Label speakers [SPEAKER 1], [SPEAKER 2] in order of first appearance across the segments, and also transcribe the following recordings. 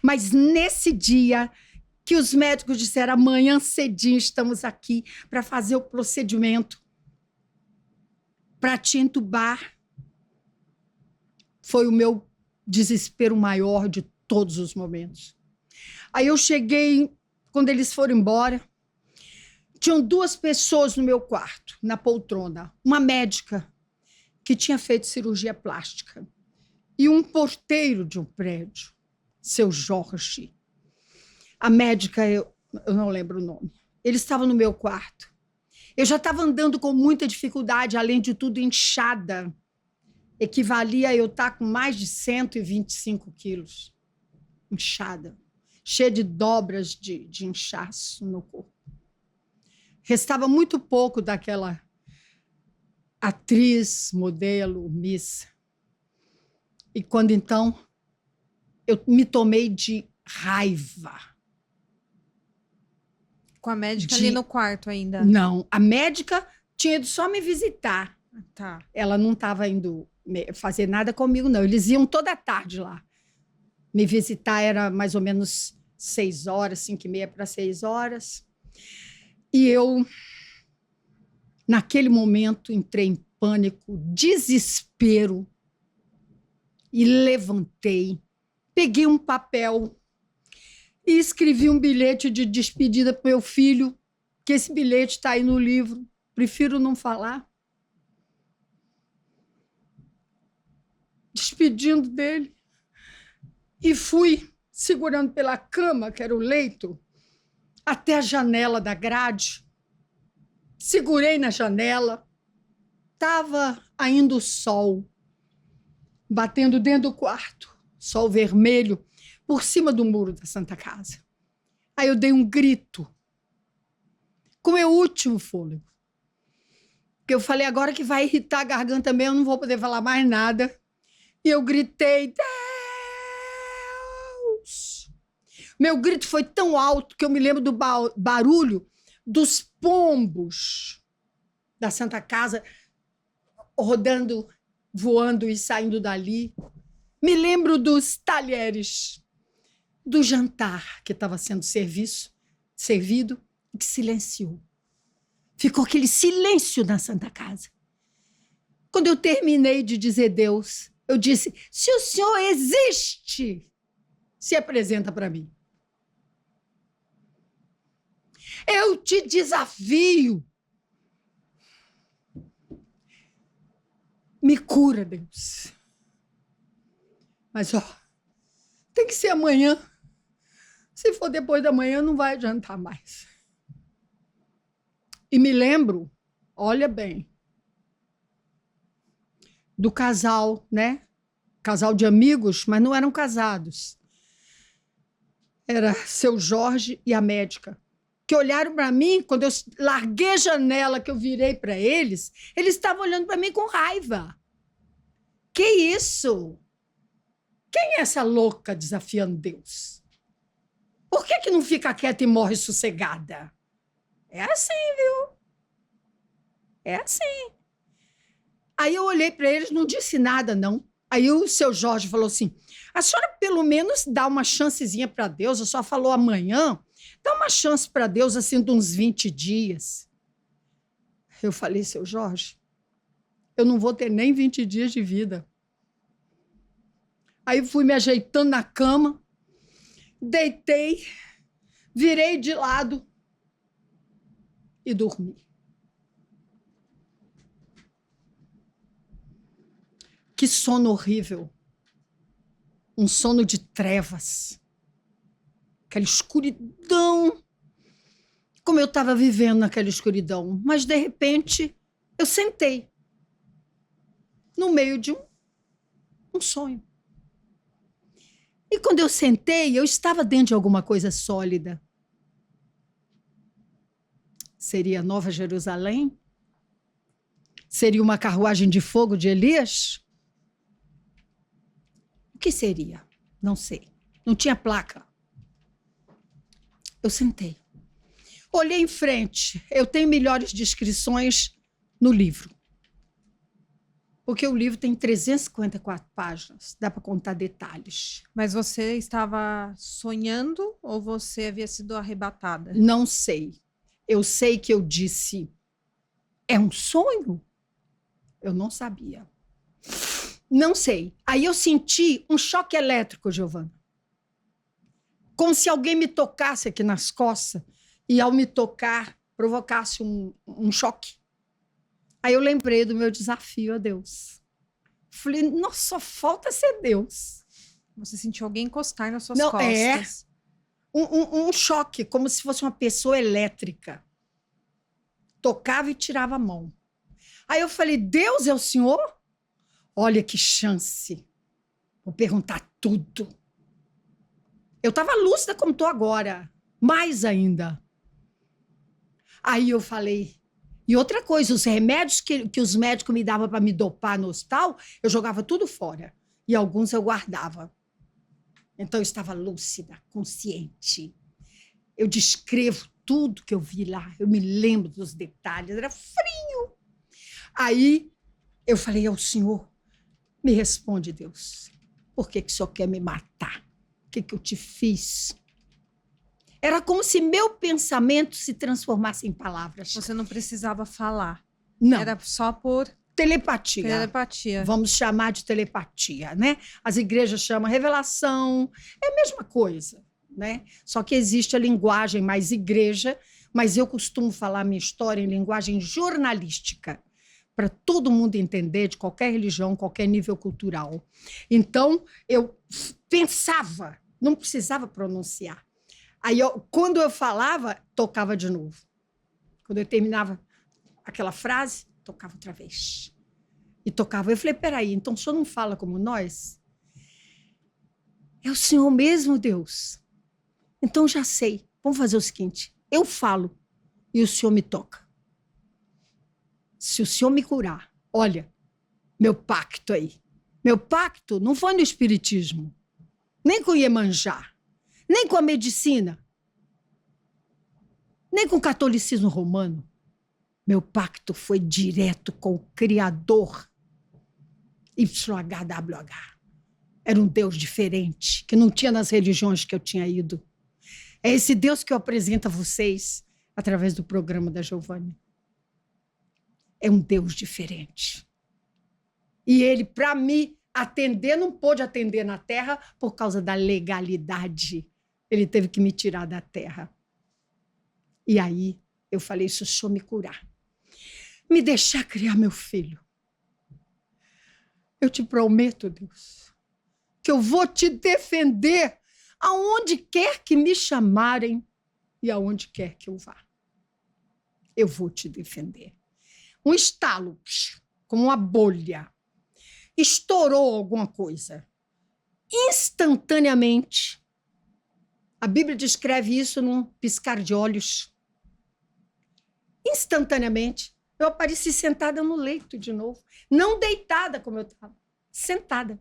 [SPEAKER 1] Mas nesse dia que os médicos disseram, amanhã cedinho estamos aqui para fazer o procedimento, para te entubar, foi o meu desespero maior de todos os momentos. Aí eu cheguei, quando eles foram embora, tinham 2 pessoas no meu quarto, na poltrona. Uma médica que tinha feito cirurgia plástica e um porteiro de um prédio, seu Jorge. A médica, eu não lembro o nome. Ele estava no meu quarto. Eu já estava andando com muita dificuldade, além de tudo inchada. Equivalia a eu estar com mais de 125 quilos. Inchada. Cheia de dobras de inchaço no corpo. Restava muito pouco daquela atriz, modelo, Miss. E quando então eu me tomei de raiva.
[SPEAKER 2] Com a médica ali no quarto ainda?
[SPEAKER 1] Não, a médica tinha ido só me visitar.
[SPEAKER 2] Tá.
[SPEAKER 1] Ela não estava indo fazer nada comigo, não. Eles iam toda tarde lá. Me visitar era mais ou menos 6 horas, 5h30 para 6 horas. E eu, naquele momento, entrei em pânico, desespero, e levantei, peguei um papel e escrevi um bilhete de despedida para o meu filho, que esse bilhete está aí no livro, prefiro não falar. Despedindo dele. E fui, segurando pela cama, que era o leito, até a janela da grade. Segurei na janela. Estava ainda o sol, batendo dentro do quarto, sol vermelho, por cima do muro da Santa Casa. Aí eu dei um grito, com meu último fôlego. Porque eu falei, agora que vai irritar a garganta mesmo, eu não vou poder falar mais nada. E eu gritei, Deus! Meu grito foi tão alto que eu me lembro do barulho dos pombos da Santa Casa, rodando, voando e saindo dali. Me lembro dos talheres, do jantar que estava sendo servido e que silenciou. Ficou aquele silêncio na Santa Casa. Quando eu terminei de dizer Deus, eu disse, se o Senhor existe, se apresenta para mim. Eu te desafio. Me cura, Deus. Mas, tem que ser amanhã. Se for depois da manhã, não vai adiantar mais. E me lembro, olha bem, do casal, né? Casal de amigos, mas não eram casados. Era seu Jorge e a médica, que olharam para mim, quando eu larguei a janela, que eu virei para eles estavam olhando para mim com raiva. Que isso? Quem é essa louca desafiando Deus? Por que não fica quieta e morre sossegada? É assim, viu? É assim. Aí eu olhei para eles, não disse nada, não. Aí o seu Jorge falou assim, a senhora pelo menos dá uma chancezinha para Deus, a senhora falou amanhã, dá uma chance para Deus assim de uns 20 dias. Eu falei, seu Jorge, eu não vou ter nem 20 dias de vida. Aí fui me ajeitando na cama, deitei, virei de lado e dormi. Que sono horrível. Um sono de trevas. Aquela escuridão. Como eu estava vivendo naquela escuridão. Mas, de repente, eu sentei no meio de um sonho. E quando eu sentei, eu estava dentro de alguma coisa sólida. Seria Nova Jerusalém? Seria uma carruagem de fogo de Elias? O que seria? Não sei. Não tinha placa. Eu sentei. Olhei em frente. Eu tenho melhores descrições no livro. Porque o livro tem 354 páginas, dá para contar detalhes.
[SPEAKER 2] Mas você estava sonhando ou você havia sido arrebatada?
[SPEAKER 1] Não sei. Eu sei que eu disse, é um sonho? Eu não sabia. Não sei. Aí eu senti um choque elétrico, Giovana. Como se alguém me tocasse aqui nas costas e, ao me tocar, provocasse um choque. Aí eu lembrei do meu desafio a Deus. Falei, nossa, só falta ser Deus.
[SPEAKER 2] Você sentiu alguém encostar nas suas
[SPEAKER 1] Não,
[SPEAKER 2] costas.
[SPEAKER 1] Um choque, como se fosse uma pessoa elétrica. Tocava e tirava a mão. Aí eu falei, Deus é o Senhor? Olha que chance. Vou perguntar tudo. Eu estava lúcida como estou agora. Mais ainda. Aí eu falei... E outra coisa, os remédios que os médicos me davam para me dopar no hospital, eu jogava tudo fora. E alguns eu guardava. Então eu estava lúcida, consciente. Eu descrevo tudo que eu vi lá. Eu me lembro dos detalhes. Era frio. Aí eu falei ao Senhor, me responde, Deus. Por que o Senhor quer me matar? O que eu te fiz? Era como se meu pensamento se transformasse em palavras.
[SPEAKER 2] Você não precisava falar.
[SPEAKER 1] Não.
[SPEAKER 2] Era só por
[SPEAKER 1] telepatia.
[SPEAKER 2] Telepatia.
[SPEAKER 1] Vamos chamar de telepatia, né? As igrejas chamam revelação. É a mesma coisa, né? Só que existe a linguagem mais igreja, mas eu costumo falar minha história em linguagem jornalística, para todo mundo entender, de qualquer religião, qualquer nível cultural. Então, eu pensava, não precisava pronunciar. Aí, quando eu falava, tocava de novo. Quando eu terminava aquela frase, tocava outra vez. E tocava. Eu falei, peraí, então o senhor não fala como nós? É o Senhor mesmo, Deus? Então já sei. Vamos fazer o seguinte, eu falo e o Senhor me toca. Se o Senhor me curar, olha, meu pacto aí. Meu pacto não foi no espiritismo, nem com Iemanjá, nem com a medicina, nem com o catolicismo romano. Meu pacto foi direto com o Criador. YHWH. Era um Deus diferente, que não tinha nas religiões que eu tinha ido. É esse Deus que eu apresento a vocês através do programa da Giovânia. É um Deus diferente. E ele, para me atender, não pôde atender na terra por causa da legalidade. Ele teve que me tirar da terra. E aí eu falei, se o senhor me curar, me deixar criar meu filho, eu te prometo, Deus, que eu vou te defender aonde quer que me chamarem e aonde quer que eu vá. Eu vou te defender. Um estalo, como uma bolha. Estourou alguma coisa. Instantaneamente. A Bíblia descreve isso num piscar de olhos. Instantaneamente, eu apareci sentada no leito de novo. Não deitada como eu estava, sentada.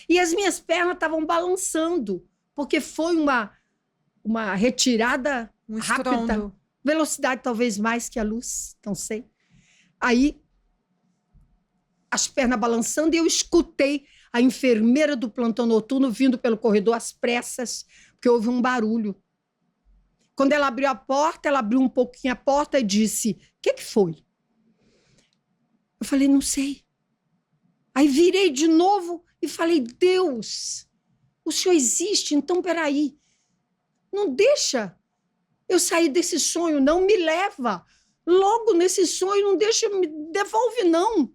[SPEAKER 1] E as minhas pernas estavam balançando, porque foi uma retirada rápida.
[SPEAKER 2] Estrondo.
[SPEAKER 1] Velocidade talvez mais que a luz, não sei. Aí, as pernas balançando, e eu escutei a enfermeira do plantão noturno vindo pelo corredor às pressas, porque houve um barulho. Quando ela abriu a porta, ela abriu um pouquinho a porta e disse, o que foi? Eu falei, não sei. Aí virei de novo e falei, Deus, o Senhor existe, então peraí. Não deixa eu sair desse sonho, não me leva. Logo nesse sonho, não deixa, me devolve, não.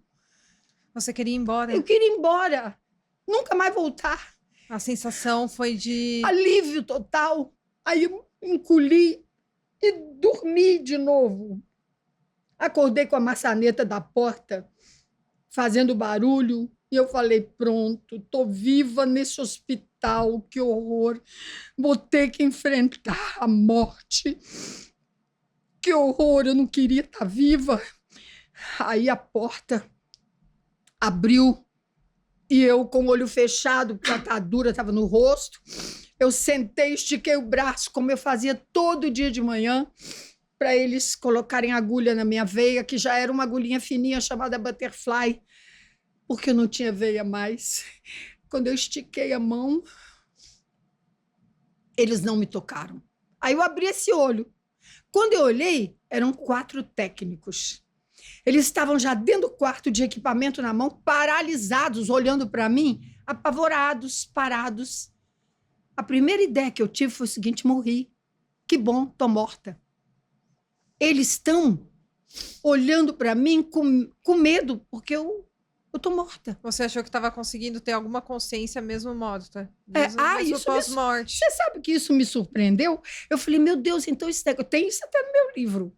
[SPEAKER 2] Você queria ir embora?
[SPEAKER 1] Eu queria ir embora, nunca mais voltar.
[SPEAKER 2] A sensação foi de...
[SPEAKER 1] alívio total. Aí eu encolhi e dormi de novo. Acordei com a maçaneta da porta, fazendo barulho, e eu falei, pronto, estou viva nesse hospital, que horror. Vou ter que enfrentar a morte. Que horror, eu não queria estar viva. Aí a porta abriu e eu, com o olho fechado, porque a atadura estava no rosto, eu sentei, estiquei o braço, como eu fazia todo dia de manhã, para eles colocarem agulha na minha veia, que já era uma agulhinha fininha chamada butterfly. porque eu não tinha veia mais. Quando eu estiquei a mão, eles não me tocaram. Aí eu abri esse olho. Quando eu olhei, eram 4 técnicos. Eles estavam já dentro do quarto de equipamento na mão, paralisados, olhando para mim, apavorados, parados. A primeira ideia que eu tive foi o seguinte: morri. Que bom, estou morta. Eles estão olhando para mim com medo, porque eu estou morta.
[SPEAKER 2] Você achou que estava conseguindo ter alguma consciência mesmo morta? Mesmo
[SPEAKER 1] Isso
[SPEAKER 2] pós-morte.
[SPEAKER 1] Você sabe que isso me surpreendeu? Eu falei, meu Deus, então isso tem isso até no meu livro,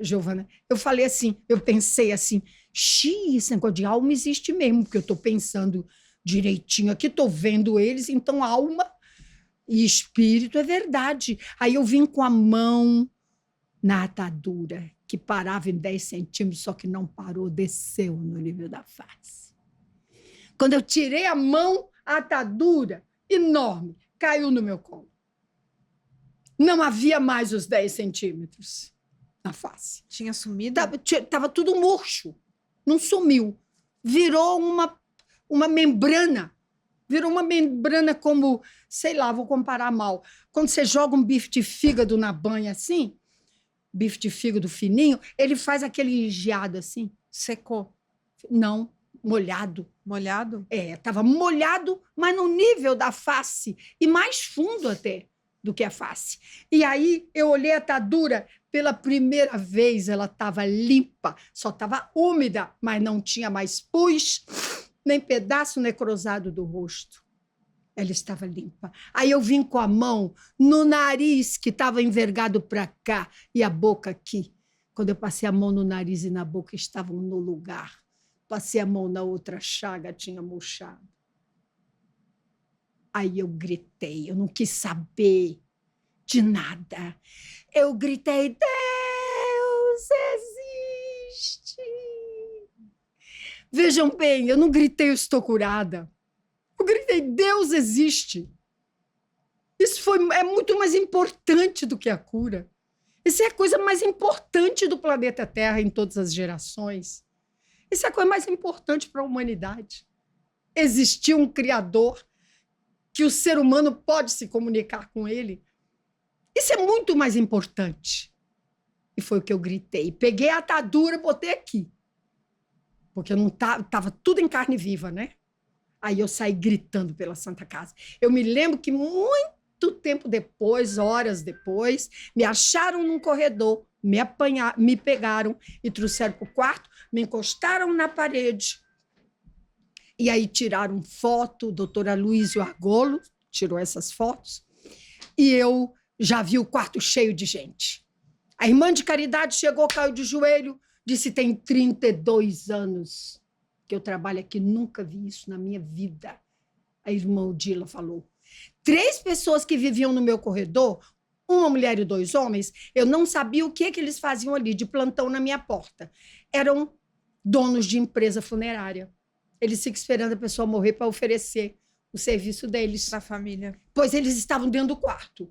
[SPEAKER 1] Giovana. Eu falei assim, eu pensei assim, esse negócio de alma existe mesmo, porque eu estou pensando direitinho aqui, estou vendo eles, então alma e espírito é verdade. Aí eu vim com a mão na atadura, que parava em 10 centímetros, só que não parou, desceu no nível da face. Quando eu tirei a mão, a atadura enorme caiu no meu colo. Não havia mais os 10 centímetros na face.
[SPEAKER 2] Tinha sumido?
[SPEAKER 1] Tava tudo murcho. Não sumiu. Virou uma membrana. Virou uma membrana como, sei lá, vou comparar mal. Quando você joga um bife de fígado na banha assim, bife de fígado fininho, ele faz aquele geado assim.
[SPEAKER 2] Secou?
[SPEAKER 1] Não, molhado.
[SPEAKER 2] Molhado?
[SPEAKER 1] Estava molhado, mas no nível da face, e mais fundo até do que a face. E aí eu olhei a atadura, pela primeira vez ela estava limpa, só estava úmida, mas não tinha mais pus, nem pedaço necrosado do rosto. Ela estava limpa. Aí eu vim com a mão no nariz, que estava envergado para cá, e a boca aqui. Quando eu passei a mão no nariz e na boca, estavam no lugar. Passei a mão na outra chaga, tinha murchado. Aí eu gritei, eu não quis saber de nada. Eu gritei, Deus existe! Vejam bem, eu não gritei, eu estou curada. Eu gritei, Deus existe. Isso é muito mais importante do que a cura. Isso é a coisa mais importante do planeta Terra em todas as gerações. Isso é a coisa mais importante para a humanidade. Existir um Criador que o ser humano pode se comunicar com ele. Isso é muito mais importante. E foi o que eu gritei. Peguei a atadura e botei aqui. Porque eu não estava tudo em carne viva, né? Aí eu saí gritando pela Santa Casa. Eu me lembro que muito tempo depois, horas depois, me acharam num corredor, me pegaram e trouxeram para o quarto, me encostaram na parede. E aí tiraram foto, o doutor Aloysio Argolo tirou essas fotos, e eu já vi o quarto cheio de gente. A irmã de caridade chegou, caiu de joelho, disse, tem 32 anos que eu trabalho aqui, nunca vi isso na minha vida. A irmã Odila falou. 3 pessoas que viviam no meu corredor, uma mulher e 2 homens, eu não sabia o que eles faziam ali, de plantão na minha porta. Eram donos de empresa funerária. Eles ficam esperando a pessoa morrer para oferecer o serviço deles.
[SPEAKER 2] Para a família.
[SPEAKER 1] Pois eles estavam dentro do quarto,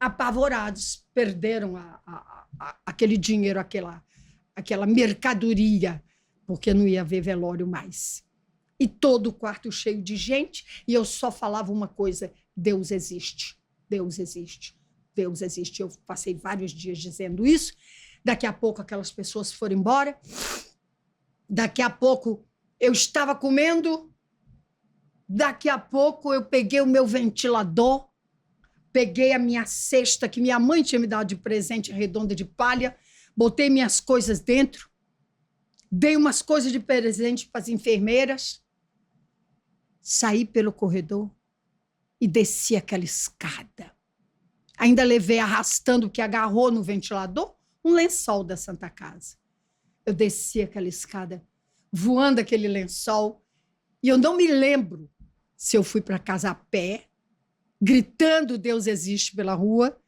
[SPEAKER 1] apavorados, perderam aquele dinheiro, aquela mercadoria, porque não ia haver velório mais. E todo o quarto cheio de gente, e eu só falava uma coisa, Deus existe, Deus existe, Deus existe. Eu passei vários dias dizendo isso, daqui a pouco aquelas pessoas foram embora, daqui a pouco eu estava comendo, daqui a pouco eu peguei o meu ventilador, peguei a minha cesta, que minha mãe tinha me dado de presente redonda de palha, botei minhas coisas dentro, dei umas coisas de presente para as enfermeiras, saí pelo corredor e desci aquela escada. Ainda levei arrastando, o que agarrou no ventilador, um lençol da Santa Casa. Eu desci aquela escada, voando aquele lençol, e eu não me lembro se eu fui para casa a pé, gritando Deus existe pela rua,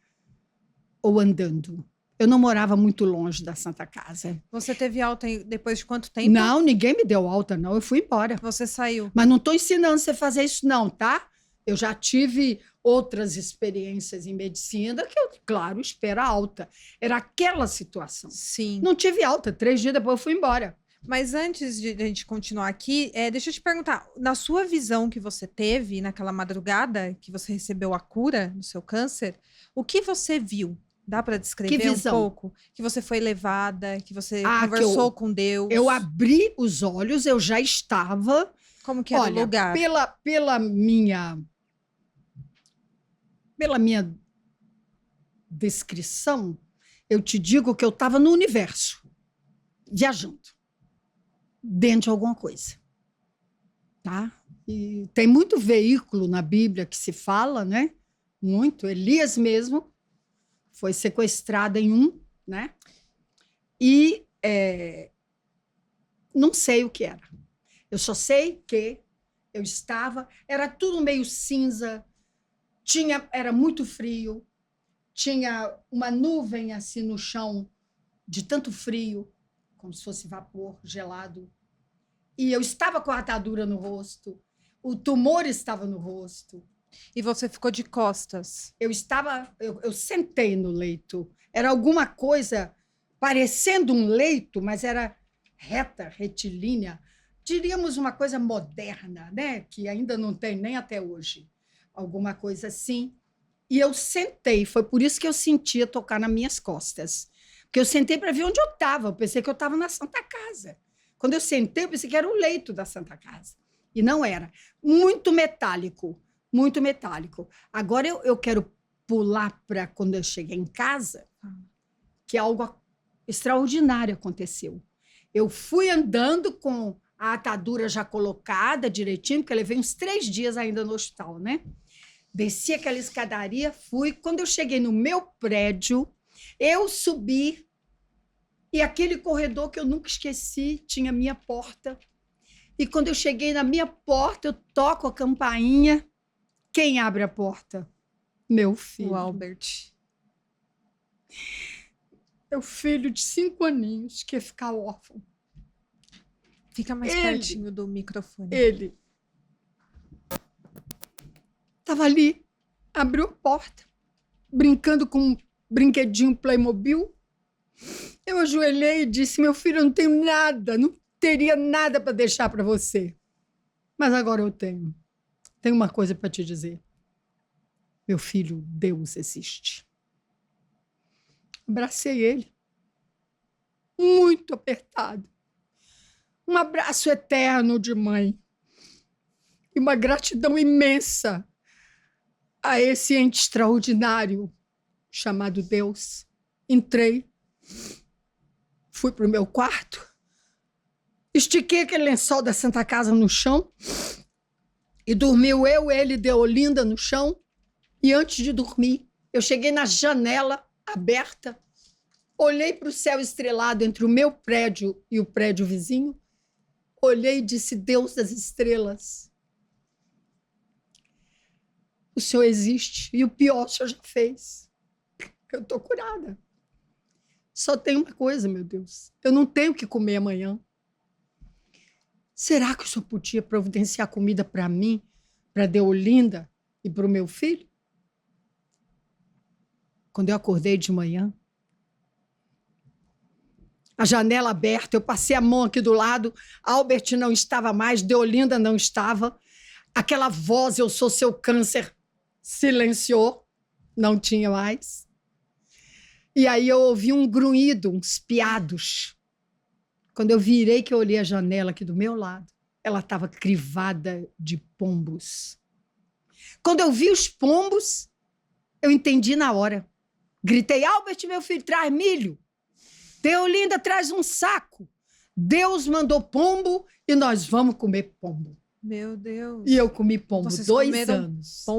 [SPEAKER 1] ou andando. Eu não morava muito longe da Santa Casa.
[SPEAKER 2] Você teve alta depois de quanto tempo?
[SPEAKER 1] Não, ninguém me deu alta, não. Eu fui embora.
[SPEAKER 2] Você saiu?
[SPEAKER 1] Mas não estou ensinando você a fazer isso, não, tá? Eu já tive outras experiências em medicina que eu, claro, espero alta. Era aquela situação.
[SPEAKER 2] Sim.
[SPEAKER 1] Não tive alta. 3 dias depois eu fui embora.
[SPEAKER 2] Mas antes de a gente continuar aqui, deixa eu te perguntar, na sua visão que você teve naquela madrugada que você recebeu a cura do seu câncer, o que você viu? Dá para
[SPEAKER 1] Que
[SPEAKER 2] descrever um
[SPEAKER 1] visão?
[SPEAKER 2] pouco? Que você foi levada, que você
[SPEAKER 1] Ah, que
[SPEAKER 2] conversou com Deus?
[SPEAKER 1] eu abri os olhos, eu já estava.
[SPEAKER 2] Como que era o
[SPEAKER 1] Olha,
[SPEAKER 2] lugar?
[SPEAKER 1] pela minha descrição, eu te digo que eu estava no universo, viajando, dentro de alguma coisa, tá? E tem muito veículo na Bíblia que se fala, né? Muito. Elias mesmo foi sequestrado em um, né? E não sei o que era. Eu só sei que eu estava, era tudo meio cinza, era muito frio, tinha uma nuvem assim no chão de tanto frio, como se fosse vapor gelado. E eu estava com a atadura no rosto, o tumor estava no rosto.
[SPEAKER 2] E você ficou de costas?
[SPEAKER 1] Eu sentei no leito. Era alguma coisa parecendo um leito, mas era reta, retilínea. Diríamos uma coisa moderna, né? Que ainda não tem nem até hoje. Alguma coisa assim. E eu sentei, foi por isso que eu sentia tocar nas minhas costas. Porque eu sentei para ver onde eu estava. Eu pensei que eu estava na Santa Casa. Quando eu sentei, eu pensei que era o leito da Santa Casa. E não era. Muito metálico, muito metálico. Agora eu quero pular para quando eu cheguei em casa, que algo extraordinário aconteceu. Eu fui andando com a atadura já colocada direitinho, porque eu levei uns 3 dias ainda no hospital, né? Desci aquela escadaria, fui. Quando eu cheguei no meu prédio, eu subi e aquele corredor que eu nunca esqueci tinha minha porta. E quando eu cheguei na minha porta, eu toco a campainha. Quem abre a porta? Meu filho.
[SPEAKER 2] O Albert.
[SPEAKER 1] Meu filho de 5 aninhos que ia ficar órfão.
[SPEAKER 2] Fica mais pertinho do microfone.
[SPEAKER 1] Ele estava ali, abriu a porta, brincando com um brinquedinho Playmobil. Eu ajoelhei e disse: meu filho, eu não tenho nada, não teria nada para deixar para você. Mas agora eu tenho. Tenho uma coisa para te dizer. Meu filho, Deus existe. Abracei ele, muito apertado. Um abraço eterno de mãe. E uma gratidão imensa a esse ente extraordinário chamado Deus. Entrei, fui para o meu quarto, estiquei aquele lençol da Santa Casa no chão e dormiu eu, ele e Deolinda no chão. E antes de dormir, eu cheguei na janela aberta, olhei para o céu estrelado entre o meu prédio e o prédio vizinho, olhei e disse: Deus das estrelas, o Senhor existe e o pior o Senhor já fez. Eu estou curada. Só tem uma coisa, meu Deus, eu não tenho o que comer amanhã. Será que o Senhor podia providenciar comida para mim, para Deolinda e para o meu filho? Quando eu acordei de manhã, a janela aberta, eu passei a mão aqui do lado, Albert não estava mais, Deolinda não estava. Aquela voz, eu sou seu câncer, silenciou, não tinha mais. E aí eu ouvi um grunhido, uns piados. Quando eu virei, que eu olhei a janela aqui do meu lado, ela estava crivada de pombos. Quando eu vi os pombos, eu entendi na hora. Gritei: Albert, meu filho, traz milho. Deolinda, traz um saco. Deus mandou pombo e nós vamos comer pombo.
[SPEAKER 2] Meu Deus.
[SPEAKER 1] E eu comi pombo
[SPEAKER 2] Vocês
[SPEAKER 1] 2
[SPEAKER 2] comeram
[SPEAKER 1] anos.
[SPEAKER 2] pombo?